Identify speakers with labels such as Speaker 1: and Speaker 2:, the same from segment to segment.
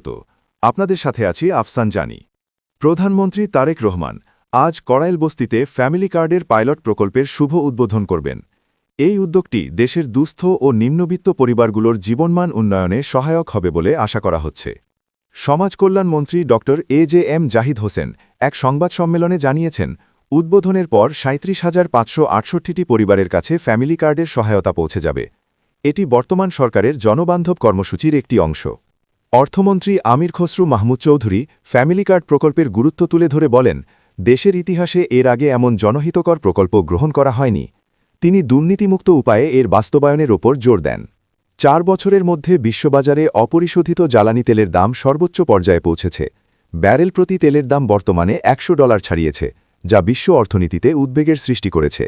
Speaker 1: স্বাগত। আপনাদের সাথে আছি আফসান জানি। প্রধানমন্ত্রী তারেক রহমান আজ কড়াইলবস্তিতে ফ্যামিলি কার্ডের পাইলট প্রকল্পের শুভ উদ্বোধন করবেন। এই উদ্যোগটি দেশের দুস্থ ও নিম্নবিত্ত পরিবারগুলোর জীবনমান উন্নয়নে সহায়ক হবে বলে আশা করা হচ্ছে। সমাজ কল্যাণমন্ত্রী ড এ.জে.এম. জাহিদ হোসেন এক সংবাদ সম্মেলনে জানিয়েছেন, উদ্বোধনের পর ৩৭,৫৬৮টি পরিবারের কাছে ফ্যামিলি কার্ডের সহায়তা পৌঁছে যাবে। এটি বর্তমান সরকারের জনবান্ধব কর্মসূচির একটি অংশ। অর্থমন্ত্রী আমির খসরু মাহমুদ চৌধুরী ফ্যামিলি কার্ড প্রকল্পের গুরুত্ব তুলে ধরে বলেন, দেশের ইতিহাসে এর আগে এমন জনহিতকর প্রকল্প গ্রহণ করা হয়নি। তিনি দুর্নীতিমুক্ত উপায়ে এর বাস্তবায়নের ওপর জোর দেন। ৪ বছরের মধ্যে বিশ্ববাজারে অপরিশোধিত জ্বালানি তেলের দাম সর্বোচ্চ পর্যায়ে পৌঁছেছে। ব্যারেল প্রতি তেলের দাম বর্তমানে $১০০ ছাড়িয়েছে, যা বিশ্ব অর্থনীতিতে উদ্বেগের সৃষ্টি করেছে।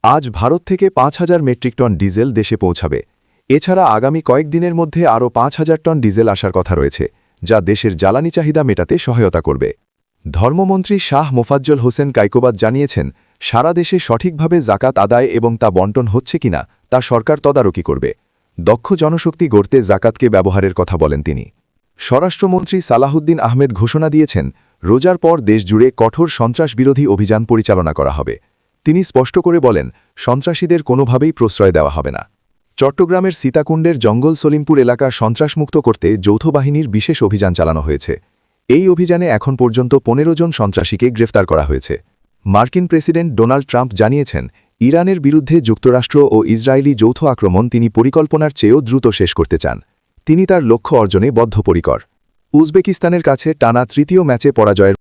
Speaker 1: আজ ভারত থেকে ৫,০০০ মেট্রিক টন ডিজেল দেশে পৌঁছাবে। এছাড়া আগামী কয়েকদিনের মধ্যে আরও ৫,০০০ টন ডিজেল আসার কথা রয়েছে, যা দেশের জ্বালানি চাহিদা মেটাতে সহায়তা করবে। ধর্মমন্ত্রী শাহ মোফাজ্জল হোসেন কাইকোবাদ জানিয়েছেন, সারা দেশে সঠিকভাবে জাকাত আদায় এবং তা বণ্টন হচ্ছে কিনা তা সরকার তদারকি করবে। দক্ষ জনশক্তি গড়তে জাকাতকে ব্যবহারের কথা বলেন তিনি। স্বরাষ্ট্রমন্ত্রী সালাহুদ্দিন আহমেদ ঘোষণা দিয়েছেন, রোজার পর দেশজুড়ে কঠোর সন্ত্রাসবিরোধী অভিযান পরিচালনা করা হবে। তিনি স্পষ্ট করে বলেন, সন্ত্রাসীদের কোনোভাবেই প্রশ্রয় দেওয়া হবে না। চট্টগ্রামের সীতাকুণ্ডের জঙ্গল সলিমপুর এলাকা সন্ত্রাসমুক্ত করতে যৌথ বাহিনীর বিশেষ অভিযান চালানো হয়েছে। এই অভিযানে এখন পর্যন্ত ১৫ জন সন্ত্রাসীকে গ্রেফতার করা হয়েছে। মার্কিন প্রেসিডেন্ট ডোনাল্ড ট্রাম্প জানিয়েছেন, ইরানের বিরুদ্ধে যুক্তরাষ্ট্র ও ইসরায়েলি যৌথ আক্রমণ তিনি পরিকল্পনার চেয়েও দ্রুত শেষ করতে চান। তিনি তার লক্ষ্য অর্জনে বদ্ধপরিকর। উজবেকিস্তানের কাছে টানা তৃতীয় ম্যাচে পরাজয়ের